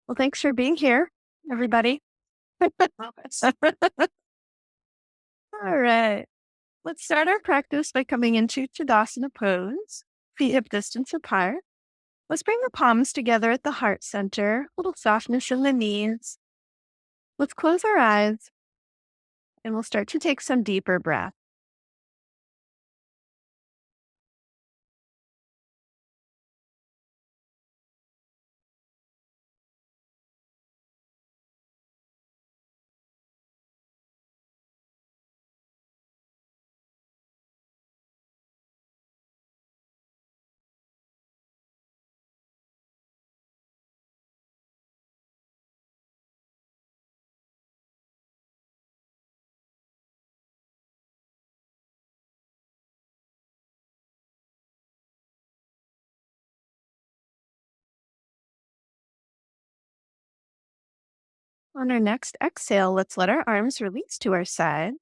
Well, thanks for being here, everybody. All right. Let's start our practice by coming into Tadasana pose, feet hip distance apart. Let's bring the palms together at the heart center, a little softness in the knees. Let's close our eyes and we'll start to take some deeper breaths. On our next exhale, let's let our arms release to our side.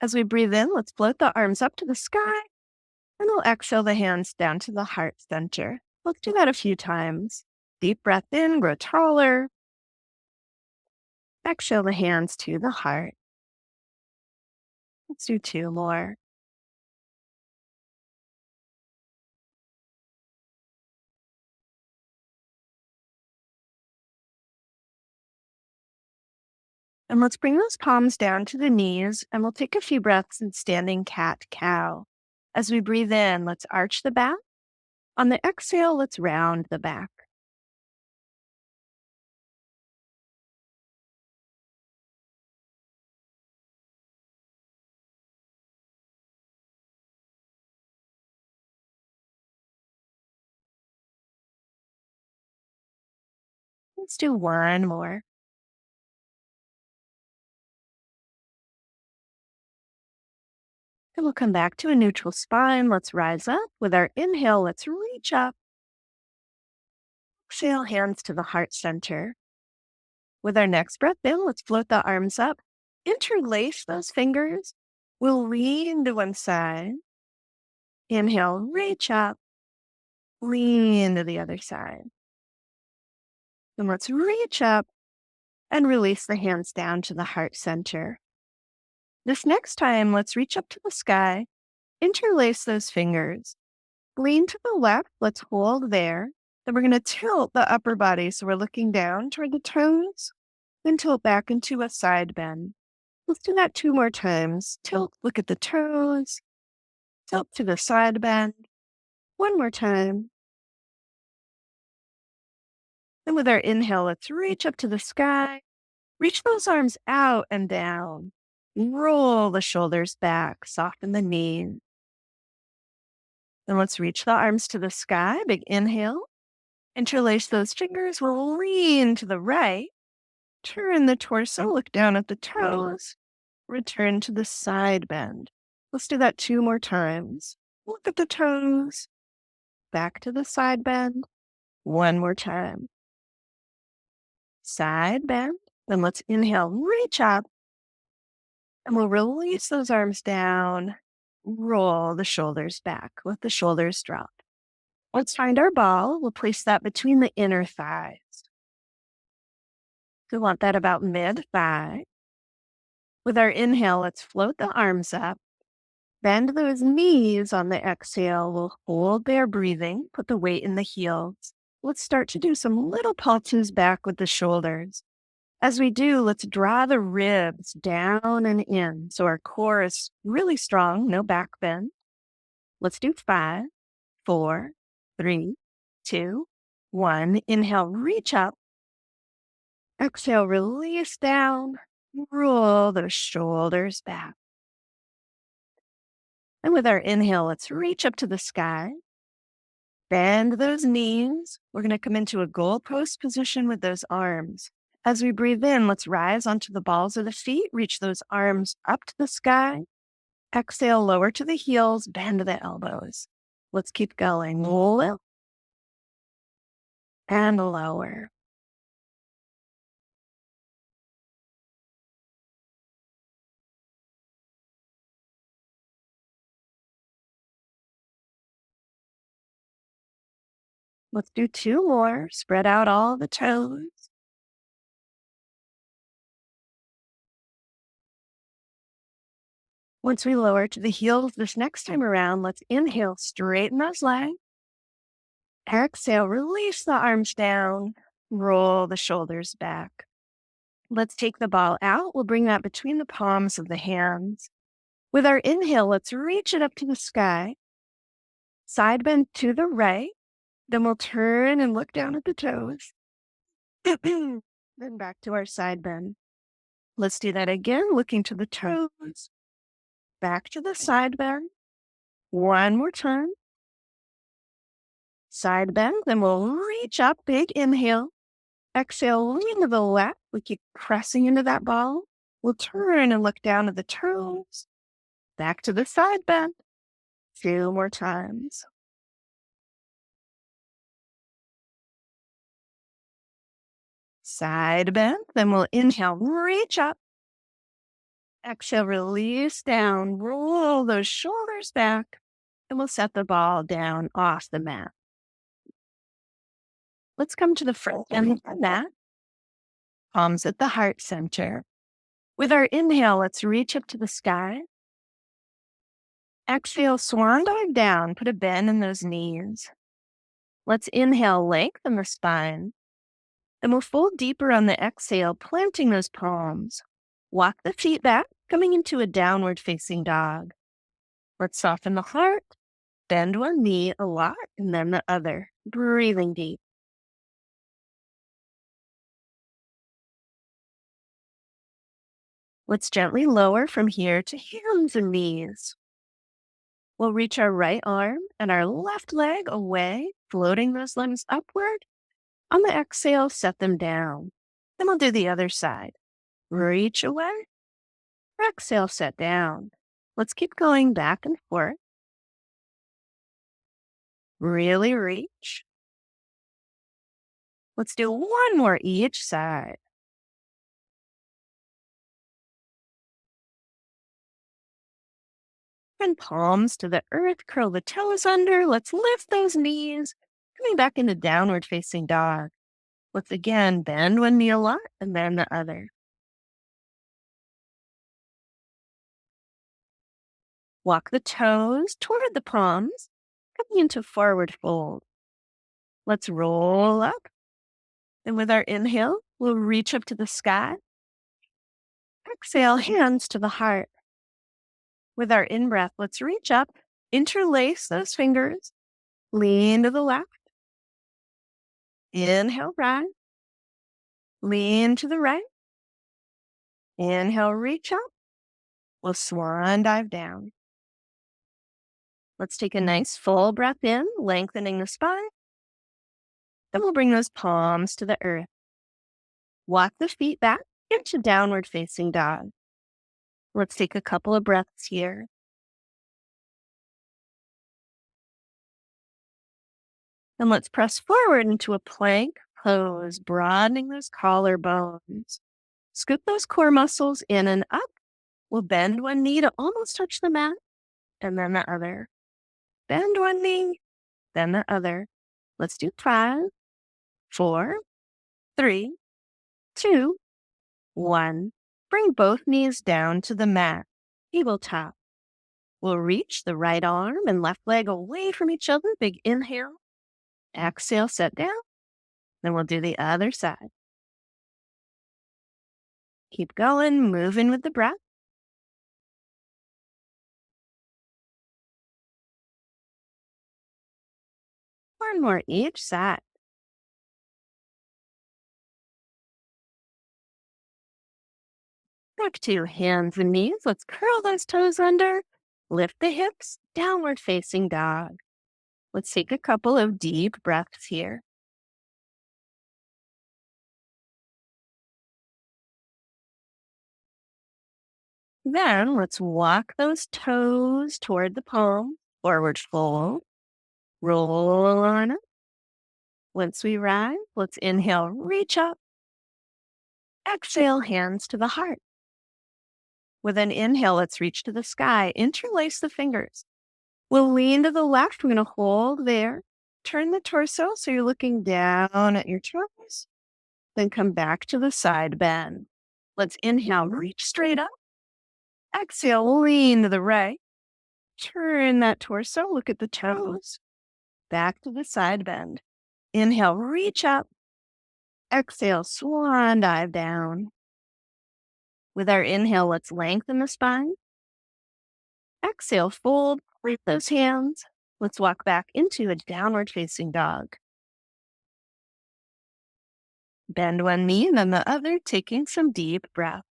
As we breathe in, let's float the arms up to the sky, and we'll exhale the hands down to the heart center. Let's do that a few times. Deep breath in, grow taller. Exhale the hands to the heart. Let's do two more. And let's bring those palms down to the knees, and we'll take a few breaths in standing cat-cow. As we breathe in, let's arch the back. On the exhale, let's round the back. Let's do one more. And we'll come back to a neutral spine. Let's rise up. With our inhale, let's reach up. Exhale, hands to the heart center. With our next breath in, let's float the arms up. Interlace those fingers. We'll lean to one side. Inhale, reach up. Lean to the other side. Then let's reach up and release the hands down to the heart center. This next time, let's reach up to the sky, interlace those fingers, lean to the left, let's hold there. Then we're going to tilt the upper body so we're looking down toward the toes, then tilt back into a side bend. Let's do that two more times. Tilt, look at the toes, tilt to the side bend. One more time. Then with our inhale, let's reach up to the sky. Reach those arms out and down. Roll the shoulders back, soften the knees. Then let's reach the arms to the sky. Big inhale. Interlace those fingers. We'll lean to the right. Turn the torso, look down at the toes. Return to the side bend. Let's do that two more times. Look at the toes. Back to the side bend. One more time. Side bend. Then let's inhale, reach up. And we'll release those arms down. Roll the shoulders back. Let the shoulders drop. Let's find our ball. We'll place that between the inner thighs. We want that about mid-thigh. With our inhale, let's float the arms up. Bend those knees on the exhale. We'll hold there breathing. Put the weight in the heels. Let's start to do some little pulses back with the shoulders. As we do, let's draw the ribs down and in so our core is really strong, no back bend. Let's do 5, 4, 3, 2, 1. Inhale, reach up. Exhale, release down. Roll those shoulders back. And with our inhale, let's reach up to the sky. Bend those knees. We're going to come into a goalpost position with those arms. As we breathe in, let's rise onto the balls of the feet. Reach those arms up to the sky. Exhale, lower to the heels. Bend the elbows. Let's keep going. Lift and lower. Let's do two more. Spread out all the toes. Once we lower to the heels this next time around, let's inhale, straighten those legs. Exhale, release the arms down, roll the shoulders back. Let's take the ball out. We'll bring that between the palms of the hands. With our inhale, let's reach it up to the sky. Side bend to the right. Then we'll turn and look down at the toes. Then back to our side bend. Let's do that again, looking to the toes. Back to the side bend. One more time. Side bend. Then we'll reach up, big inhale. Exhale, lean to the left. We keep pressing into that ball. We'll turn and look down at the toes. Back to the side bend. 2 more times. Side bend. Then we'll inhale, reach up. Exhale, release down. Roll those shoulders back. And we'll set the ball down off the mat. Let's come to the front end of the mat. Palms at the heart center. With our inhale, let's reach up to the sky. Exhale, swan dive down. Put a bend in those knees. Let's inhale, lengthen the spine. Then we'll fold deeper on the exhale, planting those palms. Walk the feet back, coming into a downward facing dog. Let's soften the heart. Bend one knee a lot and then the other. Breathing deep. Let's gently lower from here to hands and knees. We'll reach our right arm and our left leg away, floating those limbs upward. On the exhale, set them down. Then we'll do the other side. Reach away. Exhale, set down. Let's keep going back and forth. Really reach. Let's do one more each side. And palms to the earth, curl the toes under. Let's lift those knees, coming back into downward facing dog. Let's again bend one knee a lot and then the other. Walk the toes toward the palms, coming into forward fold. Let's roll up. And with our inhale, we'll reach up to the sky. Exhale, hands to the heart. With our in-breath, let's reach up, interlace those fingers, lean to the left. Inhale, rise. Lean to the right. Inhale, reach up. We'll swan dive down. Let's take a nice full breath in, lengthening the spine. Then we'll bring those palms to the earth. Walk the feet back into downward facing dog. Let's take a couple of breaths here. And let's press forward into a plank pose, broadening those collarbones. Scoop those core muscles in and up. We'll bend one knee to almost touch the mat, and then the other. Bend one knee, then the other. Let's do 5, 4, 3, 2, 1. Bring both knees down to the mat, tabletop. We'll reach the right arm and left leg away from each other. Big inhale. Exhale, set down. Then we'll do the other side. Keep going, moving with the breath. One more each side. Back to hands and knees. Let's curl those toes under. Lift the hips, downward facing dog. Let's take a couple of deep breaths here. Then let's walk those toes toward the palm, forward fold. Roll on up. Once we rise, let's inhale, reach up. Exhale, hands to the heart. With an inhale, let's reach to the sky. Interlace the fingers. We'll lean to the left. We're going to hold there. Turn the torso so you're looking down at your toes. Then come back to the side bend. Let's inhale, reach straight up. Exhale, lean to the right. Turn that torso, look at the toes. Back to the side bend. Inhale, reach up. Exhale, swan dive down. With our inhale, let's lengthen the spine. Exhale, fold, lift those hands. Let's walk back into a downward facing dog. Bend one knee and then the other, taking some deep breath.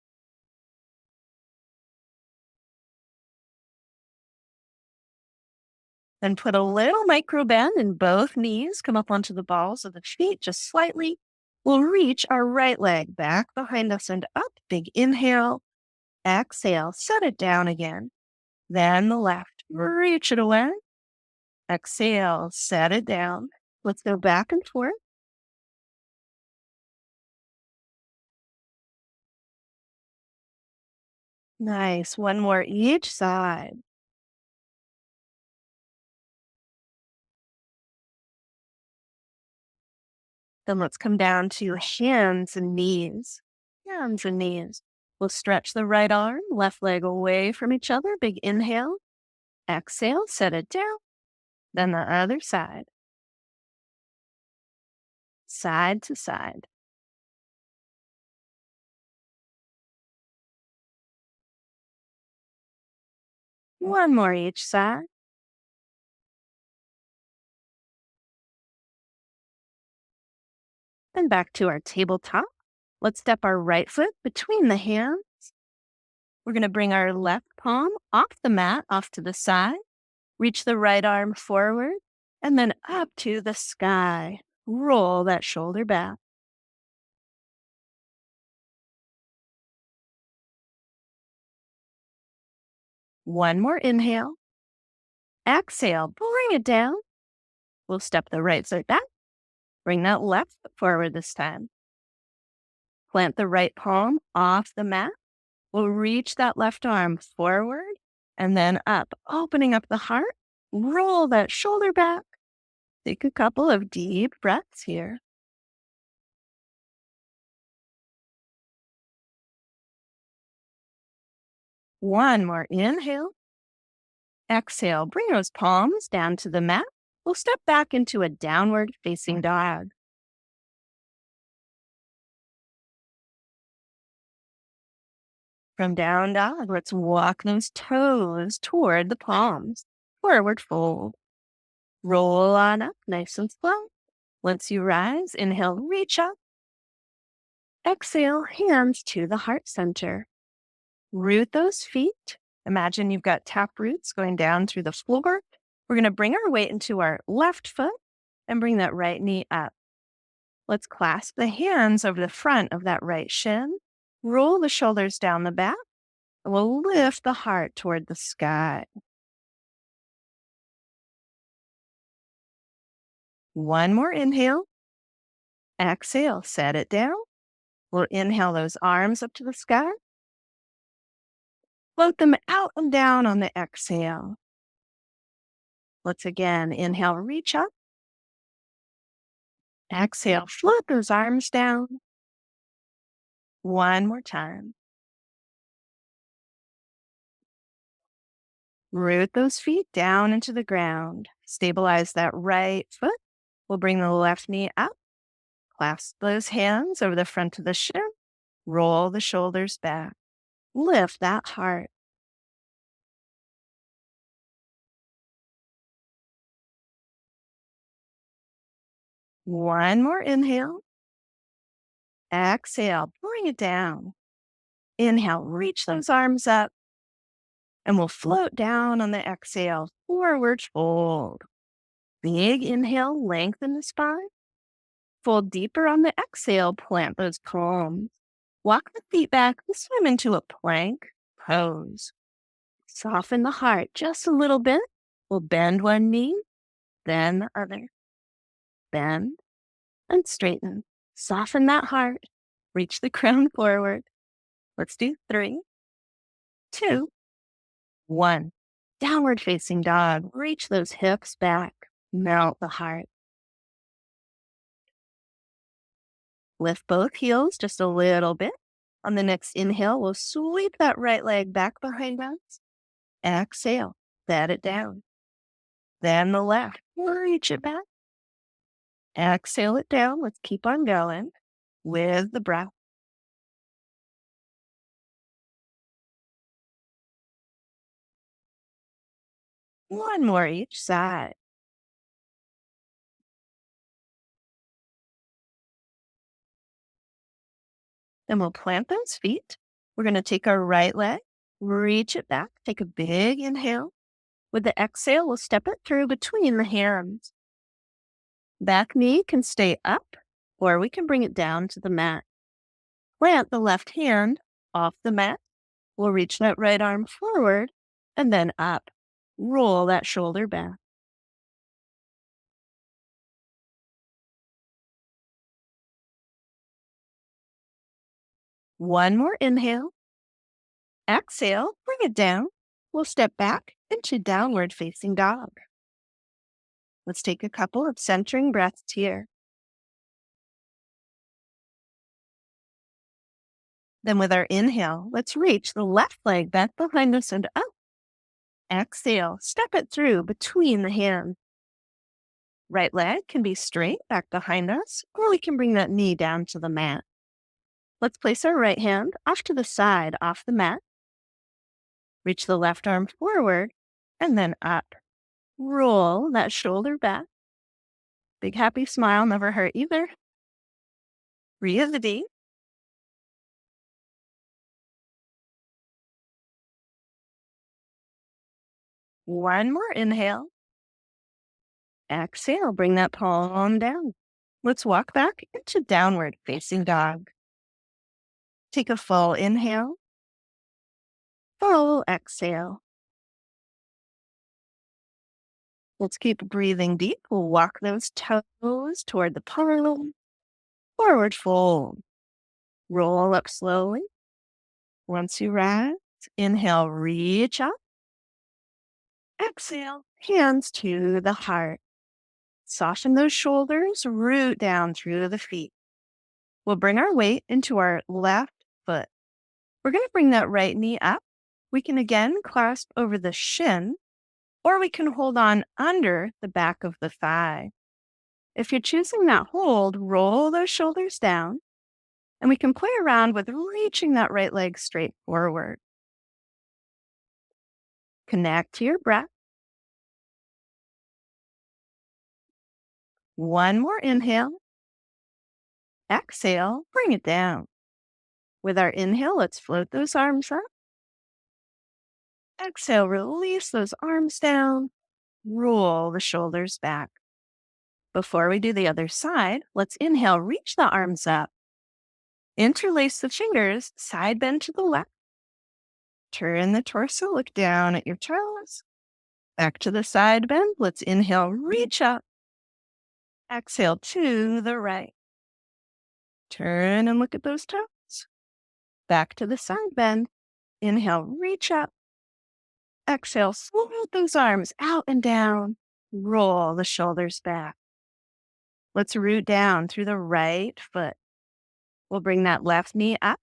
Then put a little micro bend in both knees. Come up onto the balls of the feet just slightly. We'll reach our right leg back behind us and up. Big inhale. Exhale, set it down again. Then the left, reach it away. Exhale, set it down. Let's go back and forth. Nice. One more each side. Then let's come down to hands and knees. Hands and knees. We'll stretch the right arm, left leg away from each other. Big inhale. Exhale, set it down. Then the other side. Side to side. One more each side. Then back to our tabletop. Let's step our right foot between the hands. We're going to bring our left palm off the mat, off to the side. Reach the right arm forward and then up to the sky. Roll that shoulder back. One more inhale. Exhale, bring it down. We'll step the right foot back. Bring that left foot forward this time. Plant the right palm off the mat. We'll reach that left arm forward and then up, opening up the heart. Roll that shoulder back. Take a couple of deep breaths here. One more inhale. Exhale, bring those palms down to the mat. We'll step back into a downward facing dog. From down dog, let's walk those toes toward the palms. Forward fold. Roll on up, nice and slow. Once you rise, inhale, reach up. Exhale, hands to the heart center. Root those feet. Imagine you've got tap roots going down through the floor. We're going to bring our weight into our left foot and bring that right knee up. Let's clasp the hands over the front of that right shin. Roll the shoulders down the back. And we'll lift the heart toward the sky. One more inhale. Exhale, set it down. We'll inhale those arms up to the sky. Float them out and down on the exhale. Let's again inhale, reach up. Exhale, float those arms down. One more time. Root those feet down into the ground. Stabilize that right foot. We'll bring the left knee up. Clasp those hands over the front of the shin. Roll the shoulders back. Lift that heart. One more inhale. Exhale, bring it down. Inhale, reach those arms up. And we'll float down on the exhale. Forward fold. Big inhale, lengthen the spine. Fold deeper on the exhale, plant those palms. Walk the feet back and swim into a plank pose. Soften the heart just a little bit. We'll bend one knee, then the other. Bend and straighten. Soften that heart. Reach the crown forward. Let's do 3, 2, 1. Downward facing dog. Reach those hips back. Melt the heart. Lift both heels just a little bit. On the next inhale, we'll sweep that right leg back behind us. Exhale, set it down. Then the left, reach it back. Exhale it down. Let's keep on going with the breath. One more each side. Then we'll plant those feet. We're going to take our right leg, reach it back, take a big inhale. With the exhale, we'll step it through between the hands. Back knee can stay up, or we can bring it down to the mat. Plant the left hand off the mat. We'll reach that right arm forward and then up. Roll that shoulder back. One more inhale. Exhale, bring it down. We'll step back into downward facing dog. Let's take a couple of centering breaths here. Then with our inhale, let's reach the left leg back behind us and up. Exhale, step it through between the hands. Right leg can be straight back behind us, or we can bring that knee down to the mat. Let's place our right hand off to the side off the mat. Reach the left arm forward and then up. Roll that shoulder back. Big happy smile never hurt either. Breathe deep. One more inhale. Exhale, bring that palm down. Let's walk back into downward facing dog. Take a full inhale. Full exhale. Let's keep breathing deep. We'll walk those toes toward the palm. Forward fold. Roll up slowly. Once you rise, inhale, reach up. Exhale, hands to the heart. Soften those shoulders, root down through the feet. We'll bring our weight into our left foot. We're going to bring that right knee up. We can again clasp over the shin, or we can hold on under the back of the thigh. If you're choosing that hold, roll those shoulders down, and we can play around with reaching that right leg straight forward. Connect to your breath. One more inhale. Exhale, bring it down. With our inhale, let's float those arms up. Exhale, release those arms down. Roll the shoulders back. Before we do the other side, let's inhale, reach the arms up. Interlace the fingers, side bend to the left. Turn the torso, look down at your toes. Back to the side bend. Let's inhale, reach up. Exhale to the right. Turn and look at those toes. Back to the side bend. Inhale, reach up. Exhale, float those arms out and down. Roll the shoulders back. Let's root down through the right foot. We'll bring that left knee up,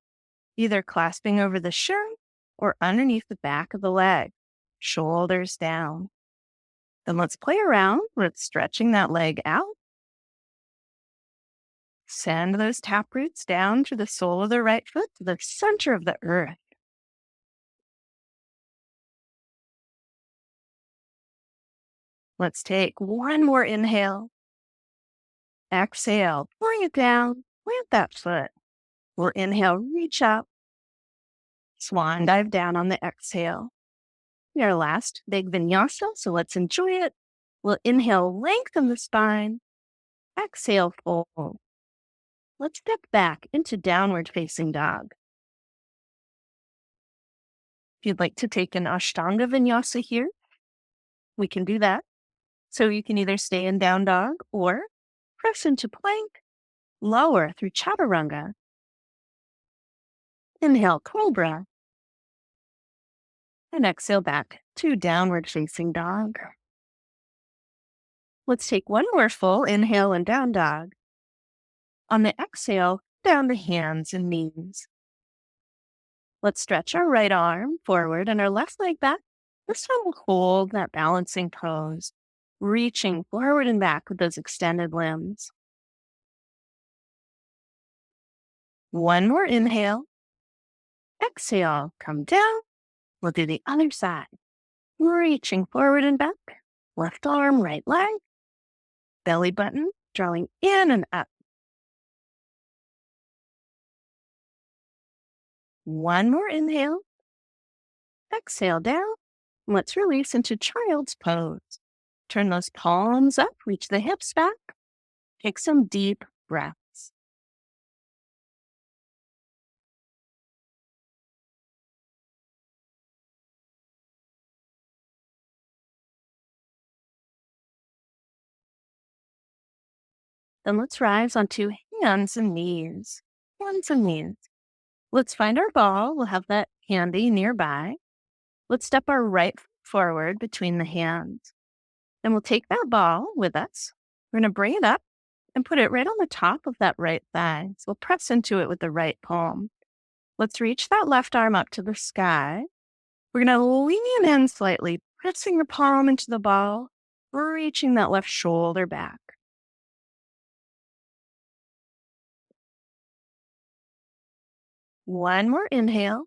either clasping over the shin or underneath the back of the leg. Shoulders down. Then let's play around with stretching that leg out. Send those tap roots down to the sole of the right foot to the center of the earth. Let's take one more inhale. Exhale, bring it down, plant that foot. We'll inhale, reach up. Swan dive down on the exhale. Our last big vinyasa, so let's enjoy it. We'll inhale, lengthen the spine. Exhale, fold. Let's step back into downward facing dog. If you'd like to take an Ashtanga vinyasa here, we can do that. So you can either stay in down dog or press into plank, lower through chaturanga. Inhale, cobra. And exhale back to downward facing dog. Let's take one more full inhale and down dog. On the exhale, down to hands and knees. Let's stretch our right arm forward and our left leg back. This time we'll hold that balancing pose, reaching forward and back with those extended limbs. One more inhale. Exhale, come down. We'll do the other side. Reaching forward and back. Left arm, right leg. Belly button, drawing in and up. One more inhale. Exhale down. Let's release into child's pose. Turn those palms up, reach the hips back. Take some deep breaths. Then let's rise onto hands and knees. Hands and knees. Let's find our ball. We'll have that handy nearby. Let's step our right foot forward between the hands. Then we'll take that ball with us. We're going to bring it up and put it right on the top of that right thigh. So we'll press into it with the right palm. Let's reach that left arm up to the sky. We're going to lean in slightly, pressing the palm into the ball, reaching that left shoulder back. One more inhale.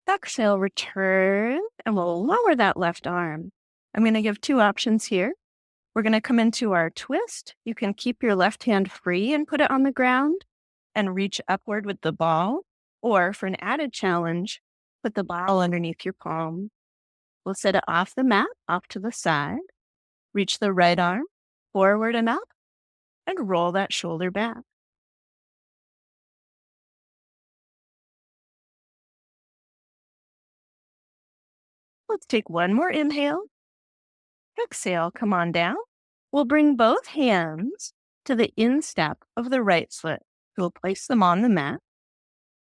Exhale, return, and we'll lower that left arm. I'm going to give two options here. We're going to come into our twist. You can keep your left hand free and put it on the ground and reach upward with the ball. Or for an added challenge, put the ball underneath your palm. We'll set it off the mat, off to the side. Reach the right arm forward and up and roll that shoulder back. Let's take one more inhale. Exhale, come on down. We'll bring both hands to the instep of the right foot. We'll place them on the mat.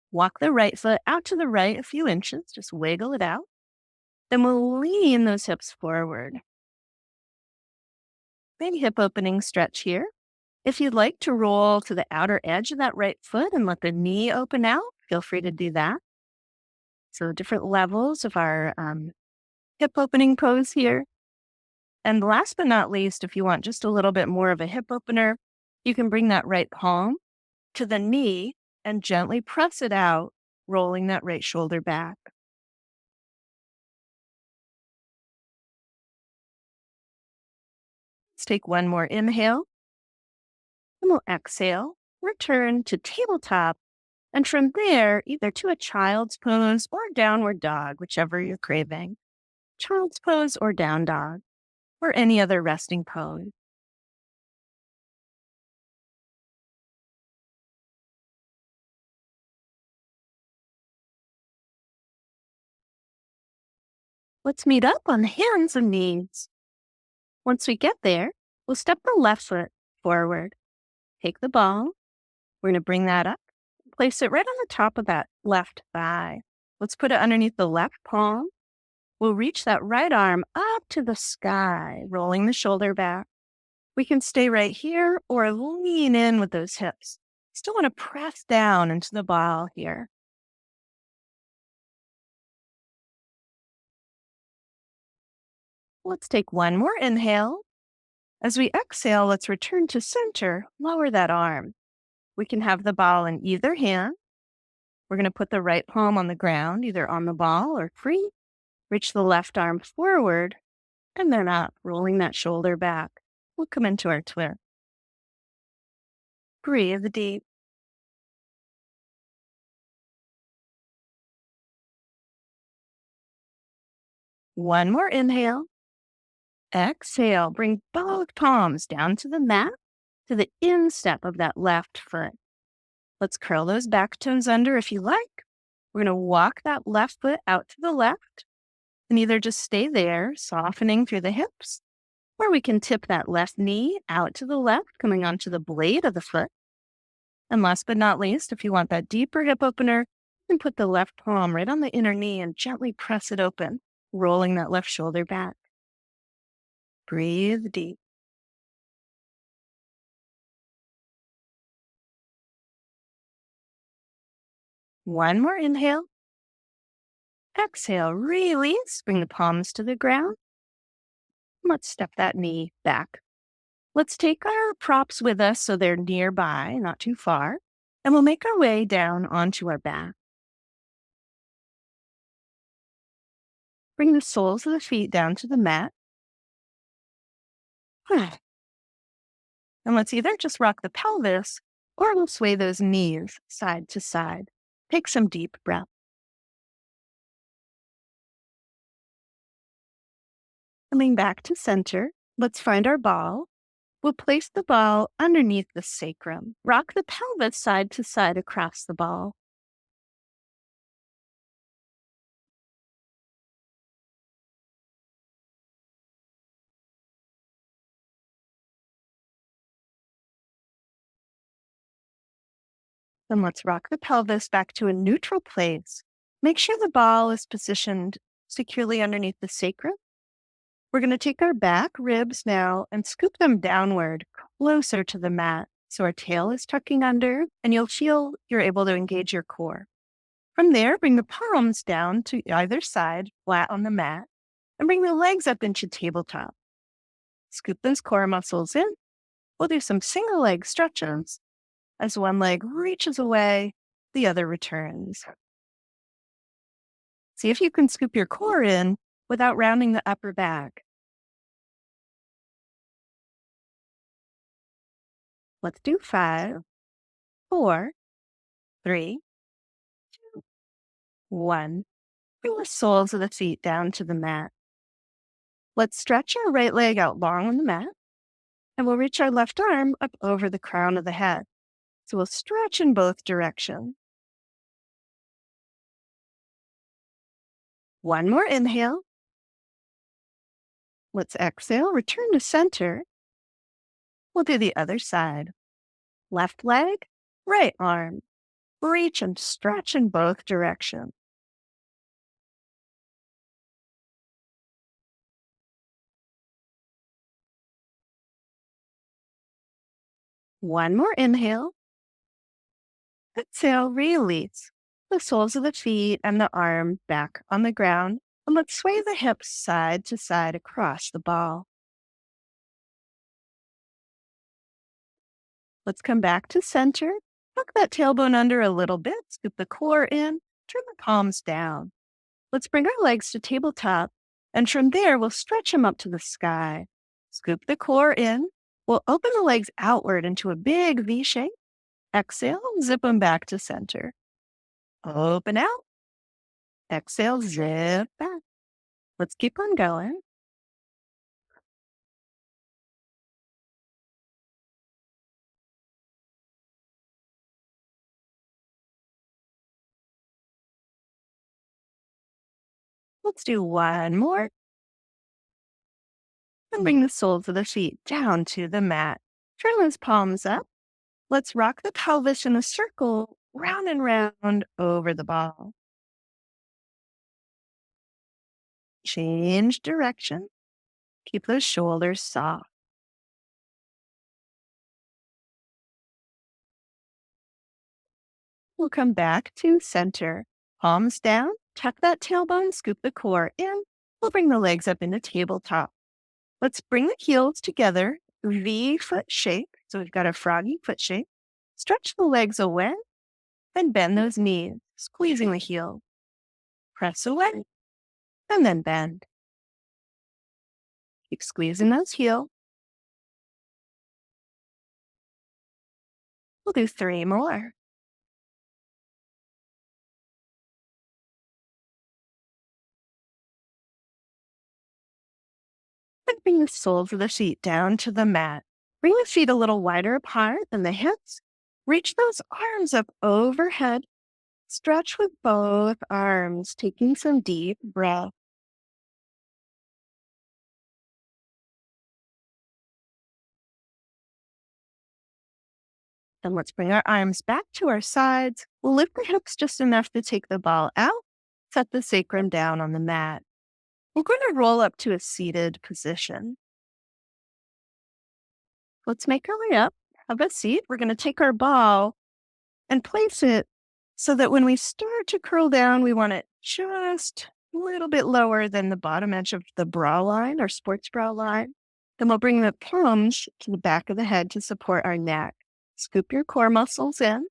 Walk the right foot out to the right a few inches. Just wiggle it out. Then we'll lean those hips forward. Big hip opening stretch here. If you'd like to roll to the outer edge of that right foot and let the knee open out, feel free to do that. So different levels of our hip opening pose here. And last but not least, if you want just a little bit more of a hip opener, you can bring that right palm to the knee and gently press it out, rolling that right shoulder back. Let's take one more inhale. And we'll exhale, return to tabletop. And from there, either to a child's pose or downward dog, whichever you're craving. Child's pose or down dog, or any other resting pose. Let's meet up on hands and knees. Once we get there, we'll step the left foot forward. Take the ball. We're going to bring that up. Place it right on the top of that left thigh. Let's put it underneath the left palm. We'll reach that right arm up to the sky, rolling the shoulder back. We can stay right here or lean in with those hips. Still want to press down into the ball here. Let's take one more inhale. As we exhale, let's return to center. Lower that arm. We can have the ball in either hand. We're going to put the right palm on the ground, either on the ball or free. Reach the left arm forward and then up, rolling that shoulder back. We'll come into our twist. Breathe deep. One more inhale. Exhale. Bring both palms down to the mat, to the instep of that left foot. Let's curl those back toes under if you like. We're going to walk that left foot out to the left and either just stay there, softening through the hips, or we can tip that left knee out to the left, coming onto the blade of the foot. And last but not least, if you want that deeper hip opener, you can put the left palm right on the inner knee and gently press it open, rolling that left shoulder back. Breathe deep. One more inhale. Exhale, release. Bring the palms to the ground. Let's step that knee back. Let's take our props with us so they're nearby, not too far, and we'll make our way down onto our back. Bring the soles of the feet down to the mat. And let's either just rock the pelvis or we'll sway those knees side to side. Take some deep breath. Coming back to center, let's find our ball. We'll place the ball underneath the sacrum. Rock the pelvis side to side across the ball. Then let's rock the pelvis back to a neutral place. Make sure the ball is positioned securely underneath the sacrum. We're going to take our back ribs now and scoop them downward closer to the mat so our tail is tucking under and you'll feel you're able to engage your core. From there, bring the palms down to either side, flat on the mat, and bring the legs up into tabletop. Scoop those core muscles in. We'll do some single leg stretches. As one leg reaches away, the other returns. See if you can scoop your core in without rounding the upper back. Let's do 5, 4, 3, 2, 1. Bring the soles of the feet down to the mat. Let's stretch our right leg out long on the mat, and we'll reach our left arm up over the crown of the head. So we'll stretch in both directions. One more inhale. Let's exhale, return to center. We'll do the other side. Left leg, right arm. Reach and stretch in both directions. One more inhale. Exhale, release the soles of the feet and the arm back on the ground. And let's sway the hips side to side across the ball. Let's come back to center. Tuck that tailbone under a little bit. Scoop the core in. Turn the palms down. Let's bring our legs to tabletop. And from there, we'll stretch them up to the sky. Scoop the core in. We'll open the legs outward into a big V shape. Exhale, zip them back to center. Open out. Exhale, zip back. Let's keep on going. Let's do one more. And bring the soles of the feet down to the mat. Turn those palms up. Let's rock the pelvis in a circle, round and round over the ball. Change direction. Keep those shoulders soft. We'll come back to center. Palms down, tuck that tailbone, scoop the core in. We'll bring the legs up into tabletop. Let's bring the heels together, V foot shape. So we've got a froggy foot shape. Stretch the legs away, then bend those knees, squeezing the heel. Press away, and then bend. Keep squeezing those heels. We'll do 3 more. And bring the soles of the feet down to the mat. Bring the feet a little wider apart than the hips. Reach those arms up overhead. Stretch with both arms, taking some deep breath. Then let's bring our arms back to our sides. We'll lift the hips just enough to take the ball out. Set the sacrum down on the mat. We're going to roll up to a seated position. Let's make our way up. Have a seat. We're going to take our ball and place it so that when we start to curl down, we want it just a little bit lower than the bottom edge of the bra line or sports bra line. Then we'll bring the palms to the back of the head to support our neck. Scoop your core muscles in.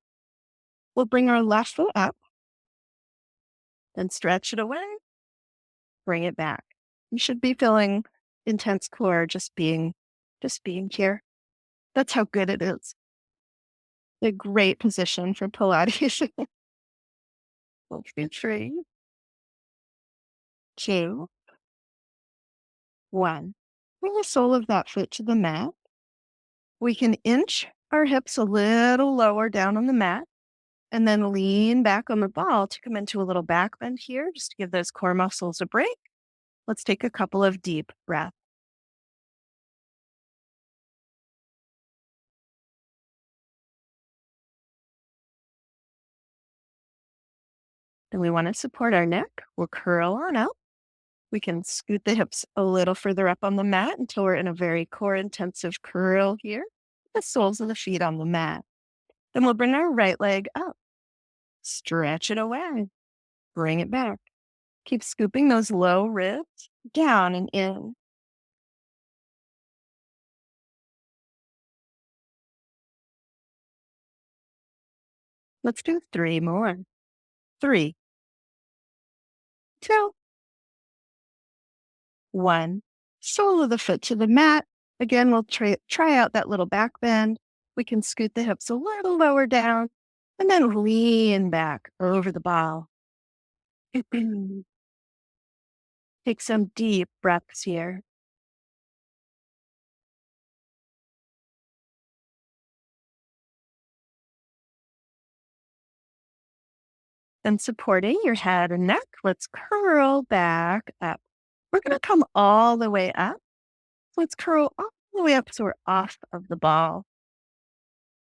We'll bring our left foot up, then stretch it away, bring it back. You should be feeling intense core just being here. That's how good it is. A great position for Pilates. Okay, 3, 2, 1. Bring the sole of that foot to the mat. We can inch our hips a little lower down on the mat and then lean back on the ball to come into a little back bend here, just to give those core muscles a break. Let's take a couple of deep breaths. Then we want to support our neck. We'll curl on up. We can scoot the hips a little further up on the mat until we're in a very core intensive curl here. The soles of the feet on the mat. Then we'll bring our right leg up. Stretch it away. Bring it back. Keep scooping those low ribs down and in. Let's do 3 more. 3, 2, 1. Sole of the foot to the mat. Again, we'll try out that little back bend. We can scoot the hips a little lower down and then lean back over the ball. Take some deep breaths here. Then supporting your head and neck, let's curl back up. We're going to come all the way up. Let's curl all the way up so we're off of the ball.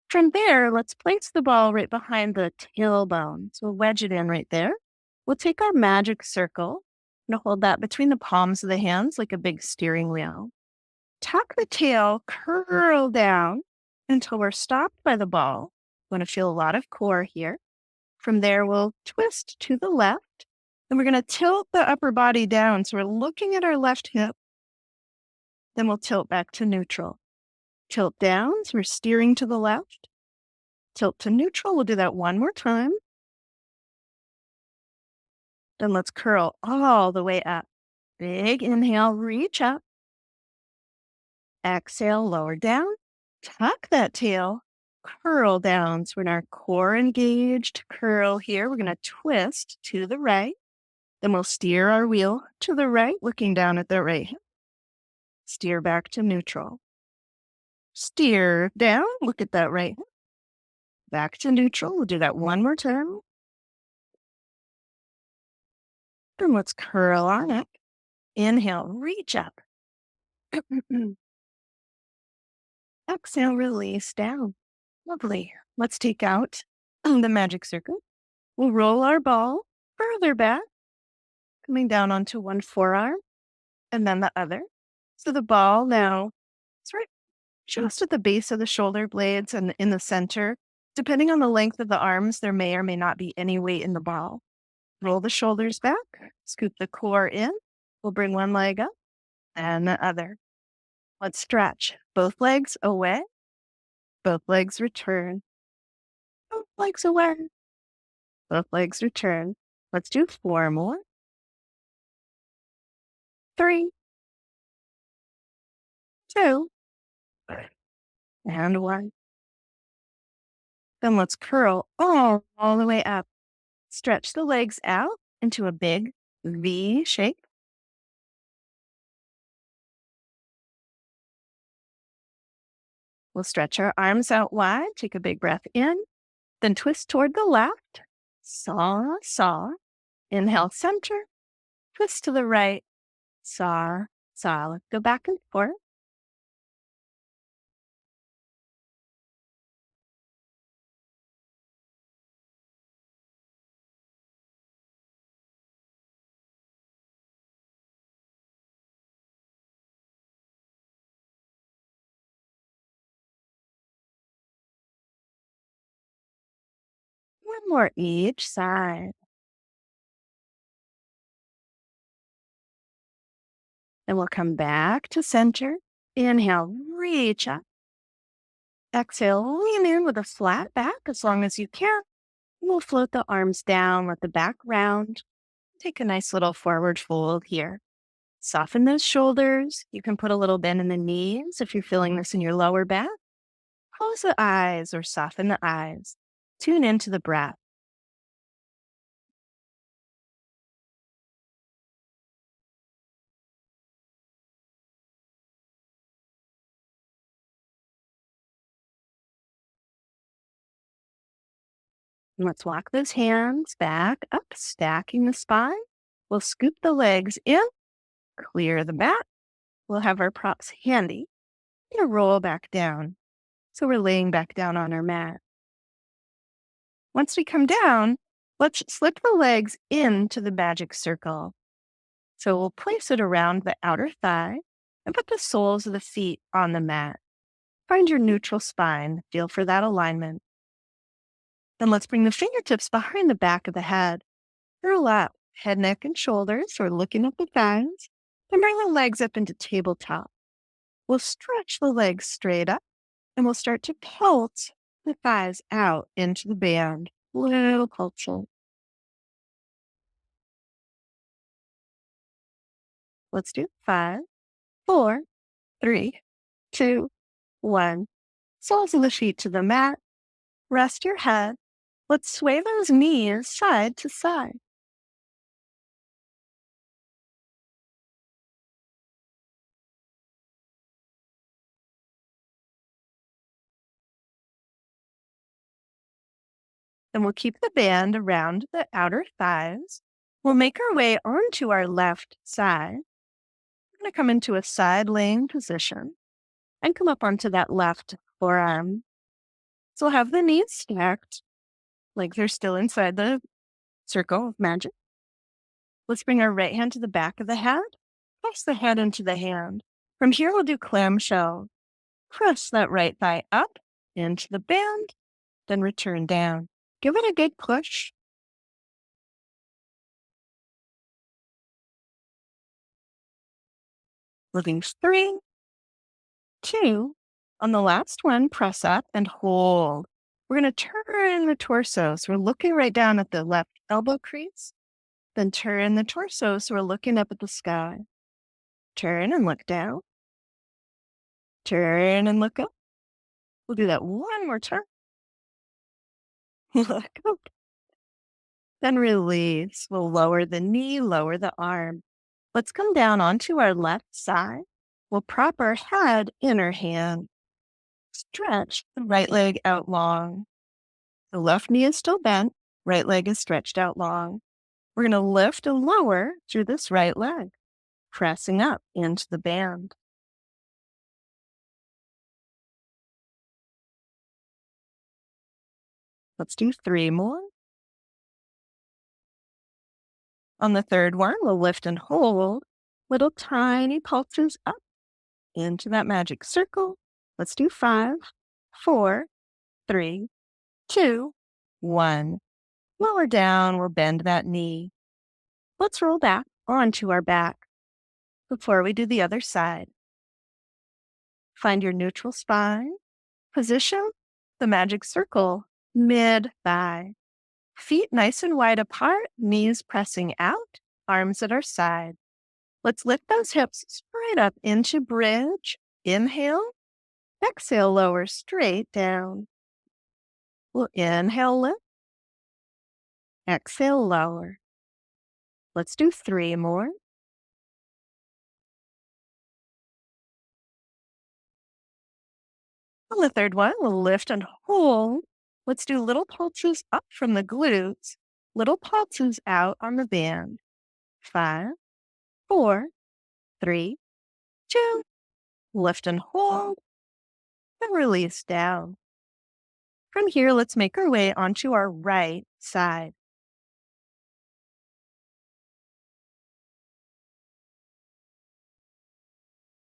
From there, let's place the ball right behind the tailbone. So we'll wedge it in right there. We'll take our magic circle and hold that between the palms of the hands like a big steering wheel. Tuck the tail, curl down until we're stopped by the ball. Want to feel a lot of core here. From there, we'll twist to the left. Then we're going to tilt the upper body down. So we're looking at our left hip. Then we'll tilt back to neutral. Tilt down. So we're steering to the left. Tilt to neutral. We'll do that one more time. Then let's curl all the way up. Big inhale, reach up. Exhale, lower down. Tuck that tail. Curl down. So we're in our core engaged curl here. We're going to twist to the right. Then we'll steer our wheel to the right, looking down at the right hip. Steer back to neutral. Steer down, look at that right hip. Back to neutral. We'll do that one more time. Then let's curl on up. Inhale, reach up. Exhale, release down. Lovely. Let's take out the magic circle. We'll roll our ball further back, coming down onto one forearm and then the other. So the ball now is right just at the base of the shoulder blades and in the center. Depending on the length of the arms, there may or may not be any weight in the ball. Roll the shoulders back, scoop the core in. We'll bring one leg up and the other. Let's stretch. Both legs away. Both legs return. Both legs away. Both legs return. Let's do 4 more. 3, 2, and 1. Then let's curl all the way up. Stretch the legs out into a big V shape. We'll stretch our arms out wide. Take a big breath in. Then twist toward the left. Saw, saw. Inhale, center. Twist to the right. Saw, saw. Let's go back and forth. more each side. Then we'll come back to center. Inhale, reach up. Exhale, lean in with a flat back as long as you can. We'll float the arms down, let the back round. Take a nice little forward fold here. Soften those shoulders. You can put a little bend in the knees if you're feeling this in your lower back. Close the eyes or soften the eyes. Tune into the breath. And let's walk those hands back up, stacking the spine. We'll scoop the legs in, clear the mat. We'll have our props handy and roll back down. So we're laying back down on our mat. Once we come down, let's slip the legs into the magic circle. So we'll place it around the outer thigh and put the soles of the feet on the mat. Find your neutral spine. Feel for that alignment. Then let's bring the fingertips behind the back of the head. Curl up, head, neck, and shoulders. So we're looking at the thighs. Then bring the legs up into tabletop. We'll stretch the legs straight up and we'll start to pulse the thighs out into the band. Little pulsing. Let's do 5, 4, 3, 2, 1. Soles of the feet to the mat. Rest your head. Let's sway those knees side to side. Then we'll keep the band around the outer thighs. We'll make our way onto our left side. We're going to come into a side laying position and come up onto that left forearm. So we'll have the knees stacked, like they're still inside the circle of magic. Let's bring our right hand to the back of the head. Press the head into the hand. From here, we'll do clamshell. Press that right thigh up into the band, then return down. Give it a good push. Moving 3, 2. On the last one, press up and hold. We're going to turn the torso. So we're looking right down at the left elbow crease. Then turn the torso. So we're looking up at the sky. Turn and look down. Turn and look up. We'll do that one more time. Look up. Then release. We'll lower the knee, lower the arm. Let's come down onto our left side. We'll prop our head in our hand. Stretch the right leg out long. The left knee is still bent. Right leg is stretched out long. We're going to lift and lower through this right leg, pressing up into the band. Let's do 3 more. On the third one, we'll lift and hold little tiny pulses up into that magic circle. Let's do 5, 4, 3, 2, 1. Lower down, we'll bend that knee. Let's roll back onto our back before we do the other side. Find your neutral spine. Position the magic circle mid-thigh. Feet nice and wide apart, knees pressing out, arms at our side. Let's lift those hips straight up into bridge. Inhale. Exhale, lower straight down. We'll inhale, lift. Exhale, lower. Let's do 3 more. On the third one, we'll lift and hold. Let's do little pulses up from the glutes, little pulses out on the band. 5, 4, 3, 2. Lift and hold, then release down. From here, let's make our way onto our right side.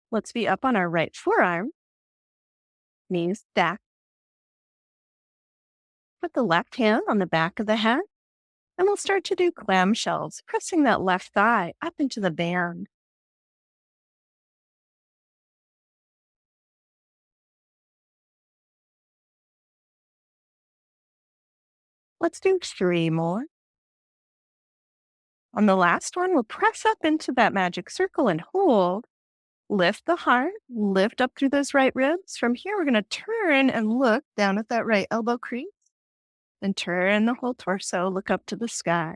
Let's be up on our right forearm, knees stacked. Put the left hand on the back of the head, and we'll start to do clamshells, pressing that left thigh up into the band. Let's do 3 more. On the last one, we'll press up into that magic circle and hold. Lift the heart, lift up through those right ribs. From here, we're going to turn and look down at that right elbow crease. Then turn the whole torso, look up to the sky.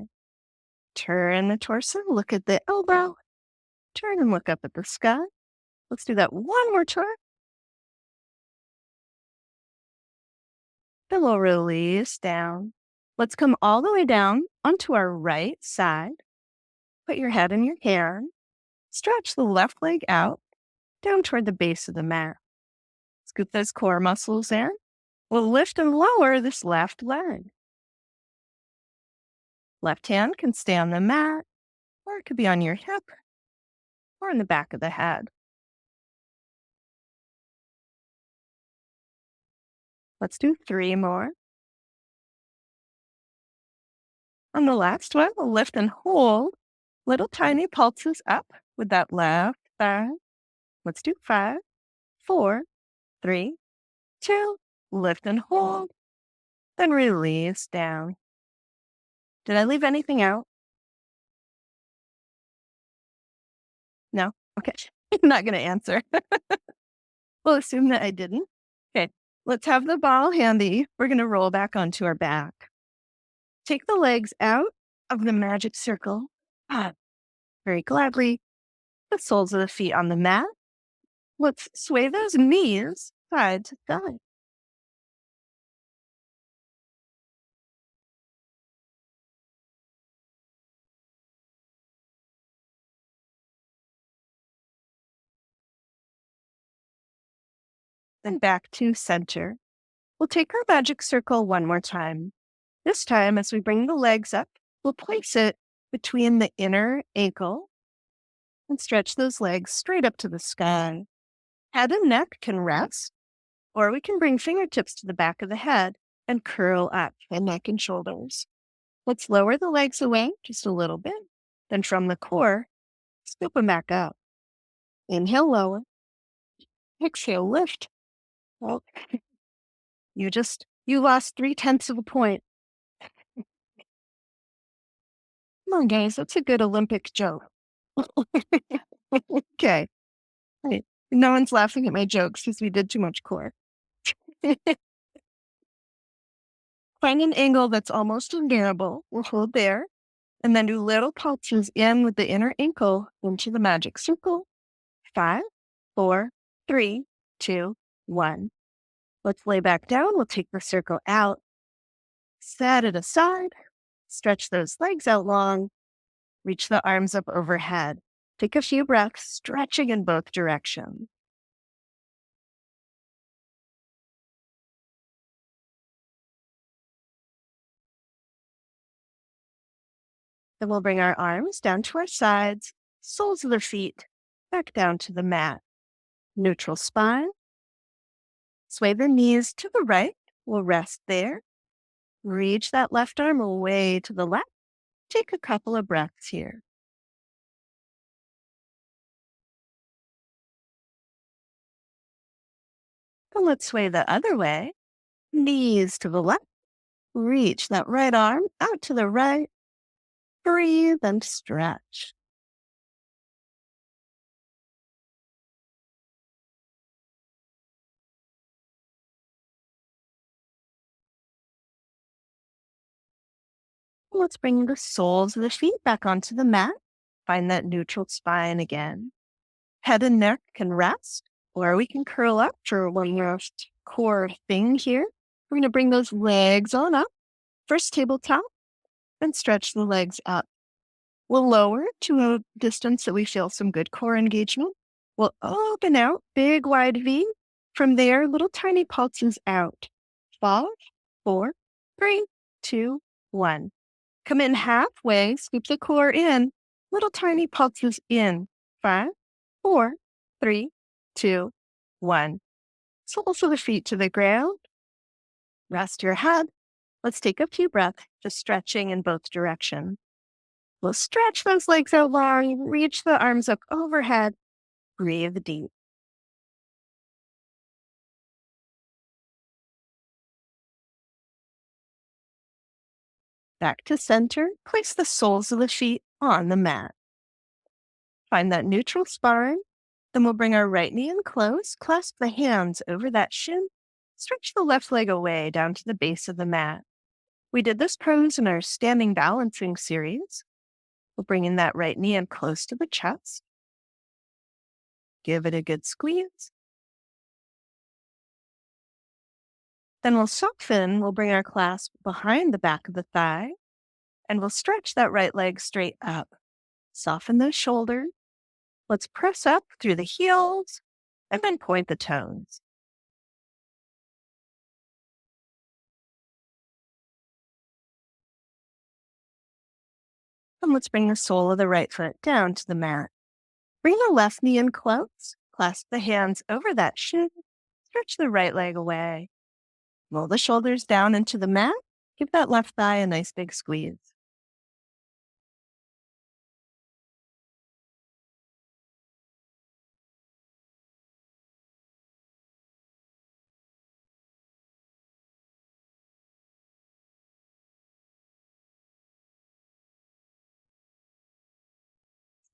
Turn the torso, look at the elbow. Turn and look up at the sky. Let's do that one more time. Then we'll release down. Let's come all the way down onto our right side. Put your head in your hand. Stretch the left leg out, down toward the base of the mat. Scoop those core muscles in. We'll lift and lower this left leg. Left hand can stay on the mat, or it could be on your hip, or in the back of the head. Let's do 3 more. On the last one, we'll lift and hold little tiny pulses up with that left thigh. Let's do 5, 4, 3, 2, lift and hold, then release down. Did I leave anything out? No? Okay. I'm not going to answer. We'll assume that I didn't. Okay. Let's have the ball handy. We're going to roll back onto our back. Take the legs out of the magic circle. Very gladly. The soles of the feet on the mat. Let's sway those knees side to side. Then back to center. We'll take our magic circle one more time. This time, as we bring the legs up, we'll place it between the inner ankle and stretch those legs straight up to the sky. Head and neck can rest, or we can bring fingertips to the back of the head and curl up the neck and shoulders. Let's lower the legs away just a little bit. Then from the core, scoop them back up. Inhale, lower. Exhale, lift. Well, you lost 3/10 of a point. Come on, guys. That's a good Olympic joke. Okay. Right. No one's laughing at my jokes because we did too much core. Find an angle that's almost unbearable. We'll hold there. And then do little pulses in with the inner ankle into the magic circle. 5, 4, 3, 2, 1. Let's lay back down. We'll take the circle out. Set it aside. Stretch those legs out long. Reach the arms up overhead. Take a few breaths, stretching in both directions. Then we'll bring our arms down to our sides, soles of the feet back down to the mat. Neutral spine. Sway the knees to the right. We'll rest there. Reach that left arm away to the left. Take a couple of breaths here. And let's sway the other way. Knees to the left. Reach that right arm out to the right. Breathe and stretch. Let's bring the soles of the feet back onto the mat. Find that neutral spine again. Head and neck can rest, or we can curl up for one last core thing here. We're going to bring those legs on up. First tabletop, and stretch the legs up. We'll lower to a distance that we feel some good core engagement. We'll open out, big wide V. From there, little tiny pulses out. 5, 4, 3, 2, 1. Come in halfway, scoop the core in, little tiny pulses in. 5, 4, 3, 2, 1. Soles of the feet to the ground. Rest your head. Let's take a few breaths, just stretching in both directions. We'll stretch those legs out long, reach the arms up overhead, breathe deep. Back to center, place the soles of the feet on the mat. Find that neutral spine. Then we'll bring our right knee in close, clasp the hands over that shin, stretch the left leg away down to the base of the mat. We did this pose in our standing balancing series. We'll bring in that right knee in close to the chest. Give it a good squeeze. Then we'll soften. We'll bring our clasp behind the back of the thigh, and we'll stretch that right leg straight up. Soften those shoulders. Let's press up through the heels and then point the toes. And let's bring the sole of the right foot down to the mat. Bring the left knee in close. Clasp the hands over that shin. Stretch the right leg away. Roll the shoulders down into the mat. Give that left thigh a nice big squeeze.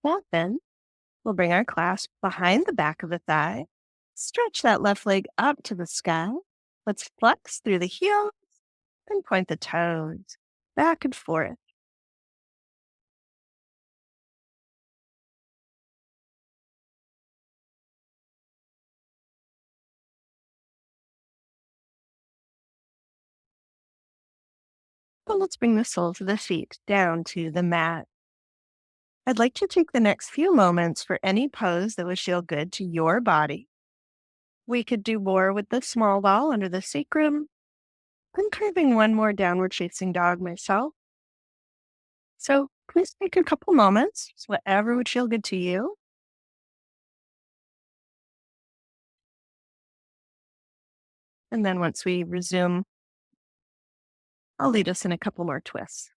Soften. We'll bring our clasp behind the back of the thigh. Stretch that left leg up to the sky. Let's flex through the heels and point the toes back and forth. But let's bring the soles of the feet down to the mat. I'd like to take the next few moments for any pose that would feel good to your body. We could do more with the small ball under the sacrum. I'm carving one more downward facing dog myself. So please take a couple moments, just whatever would feel good to you. And then once we resume, I'll lead us in a couple more twists.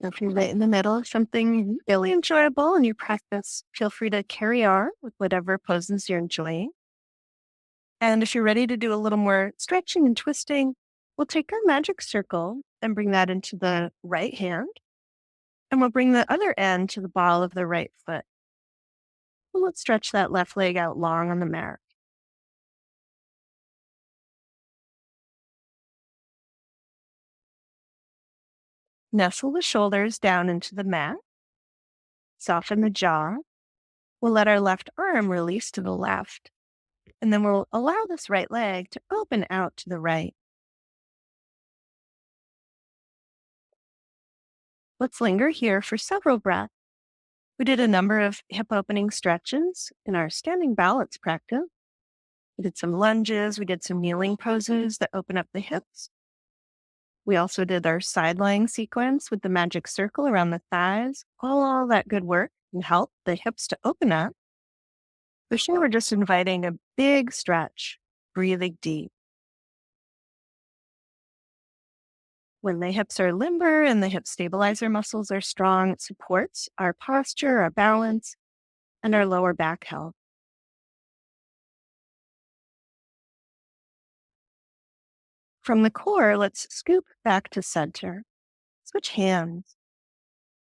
If you're right in the middle of something really enjoyable and you practice, feel free to carry on with whatever poses you're enjoying. And if you're ready to do a little more stretching and twisting, we'll take our magic circle and bring that into the right hand. And we'll bring the other end to the ball of the right foot. Well, let's stretch that left leg out long on the mat. Nestle the shoulders down into the mat. Soften the jaw. We'll let our left arm release to the left. And then we'll allow this right leg to open out to the right. Let's linger here for several breaths. We did a number of hip opening stretches in our standing balance practice. We did some lunges. We did some kneeling poses that open up the hips. We also did our side lying sequence with the magic circle around the thighs. All that good work can help the hips to open up. This year, we're just inviting a big stretch, breathing deep. When the hips are limber and the hip stabilizer muscles are strong, it supports our posture, our balance, and our lower back health. From the core, let's scoop back to center. Switch hands.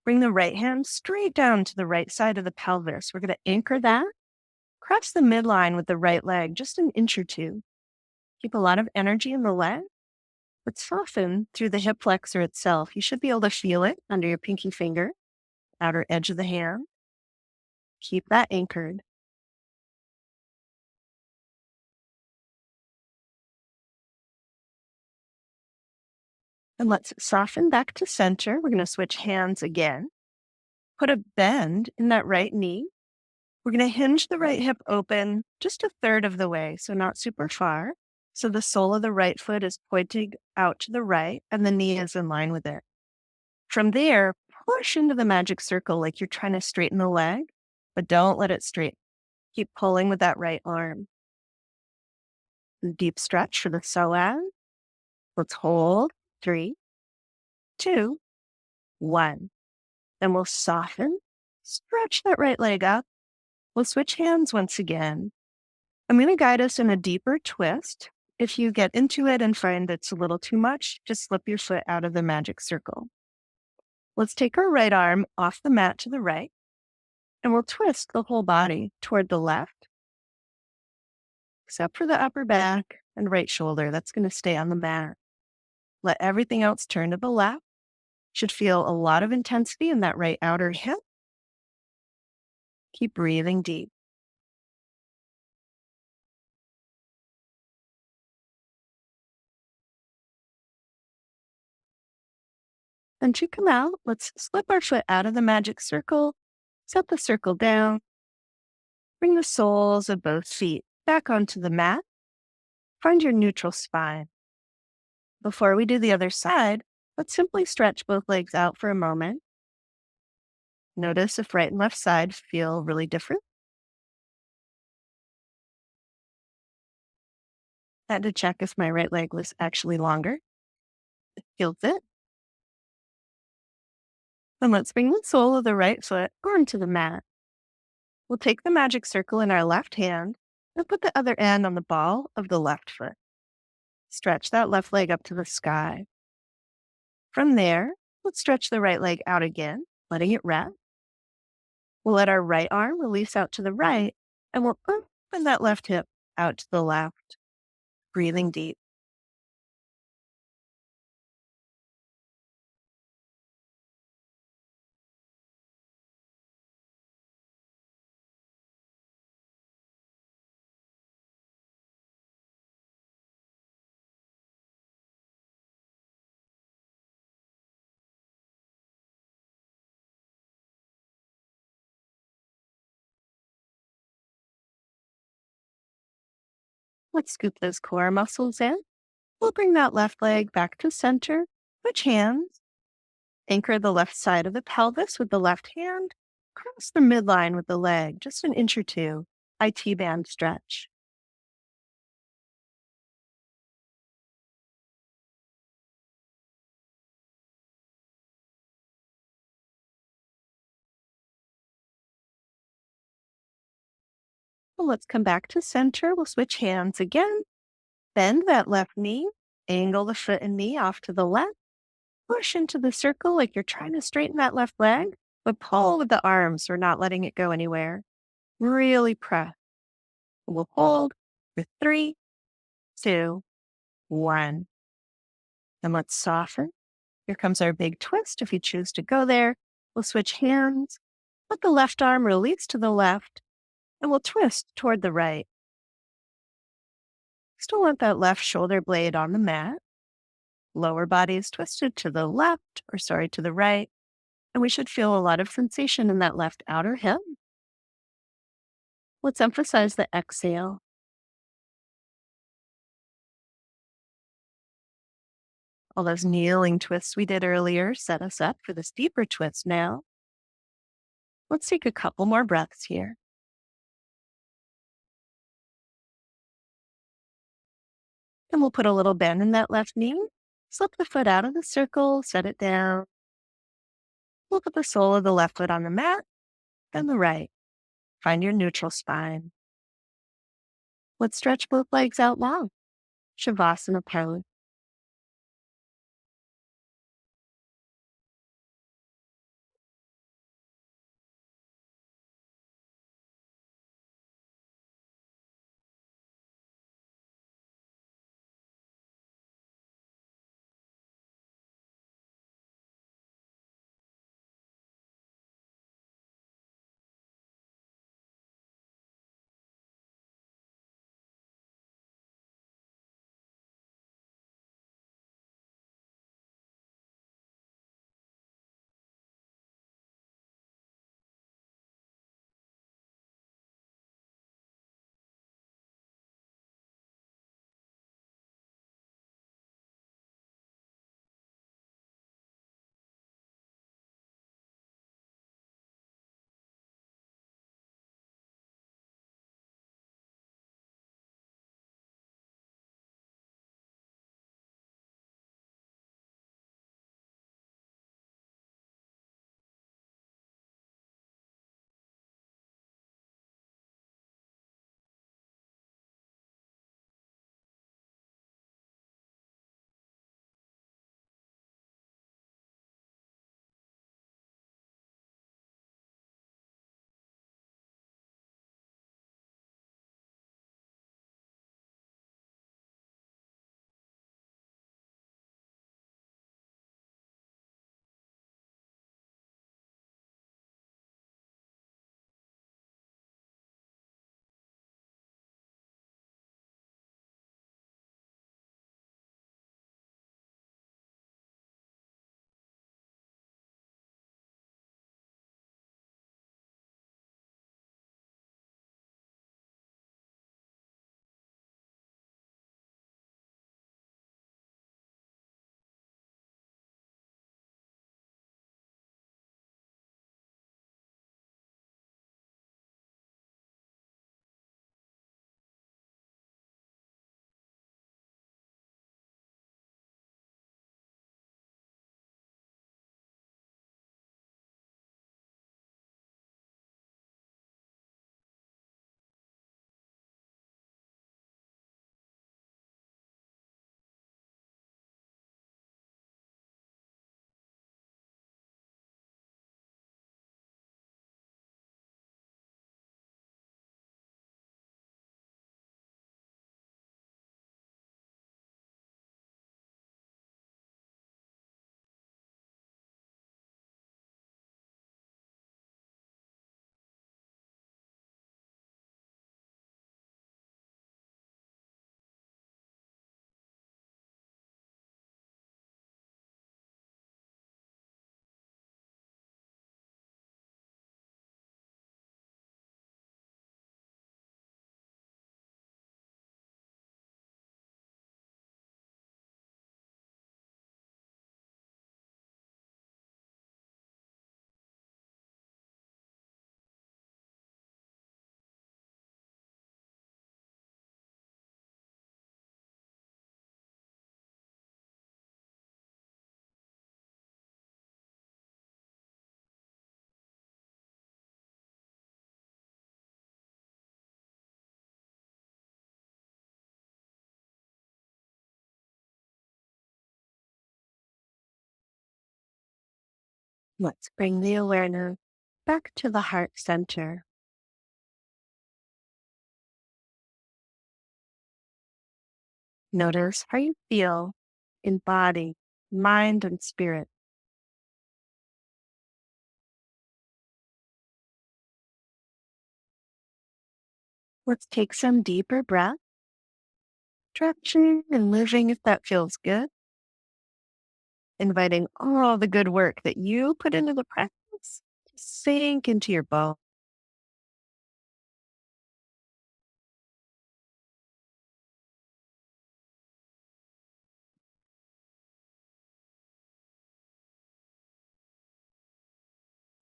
Bring the right hand straight down to the right side of the pelvis. We're going to anchor that Cross the midline with the right leg just an inch or two. Keep a lot of energy in the leg, but soften through the hip flexor itself. You should be able to feel it under your pinky finger, outer edge of the hand. Keep that anchored. And let's soften back to center. We're going to switch hands again. Put a bend in that right knee. We're going to hinge the right hip open just a third of the way, so not super far. So the sole of the right foot is pointing out to the right and the knee is in line with it. From there, push into the magic circle like you're trying to straighten the leg, but don't let it straighten. Keep pulling with that right arm. Deep stretch for the psoas. Let's hold. 3, 2, 1. Then we'll soften, stretch that right leg up. We'll switch hands once again. I'm going to guide us in a deeper twist. If you get into it and find it's a little too much, just slip your foot out of the magic circle. Let's take our right arm off the mat to the right, and we'll twist the whole body toward the left, except for the upper back and right shoulder. That's going to stay on the mat. Let everything else turn to the left. Should feel a lot of intensity in that right outer hip. Keep breathing deep. Then to come out, let's slip our foot out of the magic circle, set the circle down, bring the soles of both feet back onto the mat. Find your neutral spine. Before we do the other side, let's simply stretch both legs out for a moment. Notice if right and left side feel really different. I had to check if my right leg was actually longer. It feels it. Then let's bring the sole of the right foot onto the mat. We'll take the magic circle in our left hand and put the other end on the ball of the left foot. Stretch that left leg up to the sky. From there, let's stretch the right leg out again, letting it rest. We'll let our right arm release out to the right, and we'll open that left hip out to the left, breathing deep. Let's scoop those core muscles in. We'll bring that left leg back to center. Switch hands. Anchor the left side of the pelvis with the left hand. Cross the midline with the leg, just an inch or two. IT band stretch. Well, let's come back to center. We'll switch hands again. Bend that left knee. Angle the foot and knee off to the left. Push into the circle like you're trying to straighten that left leg, but pull with the arms. We're not letting it go anywhere. Really press. We'll hold for 3, 2, 1. And let's soften. Here comes our big twist. If you choose to go there, we'll switch hands. Let the left arm release to the left, and we'll twist toward the right. Still want that left shoulder blade on the mat. Lower body is twisted to the left, to the right. And we should feel a lot of sensation in that left outer hip. Let's emphasize the exhale. All those kneeling twists we did earlier set us up for this deeper twist now. Let's take a couple more breaths here. And we'll put a little bend in that left knee. Slip the foot out of the circle, set it down. We'll put the sole of the left foot on the mat and the right. Find your neutral spine. Let's stretch both legs out long. Shavasana pose. Let's bring the awareness back to the heart center. Notice how you feel in body, mind, and spirit. Let's take some deeper breath, stretching and moving if that feels good, inviting all the good work that you put into the practice to sink into your bones.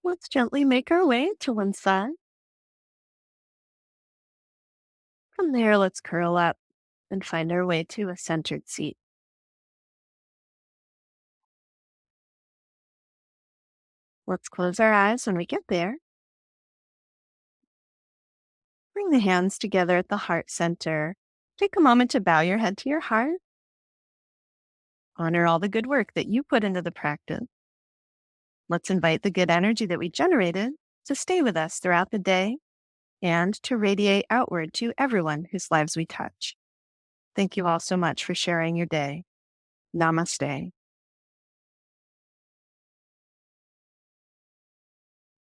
Let's gently make our way to one side. From there, let's curl up and find our way to a centered seat. Let's close our eyes when we get there. Bring the hands together at the heart center. Take a moment to bow your head to your heart. Honor all the good work that you put into the practice. Let's invite the good energy that we generated to stay with us throughout the day and to radiate outward to everyone whose lives we touch. Thank you all so much for sharing your day. Namaste.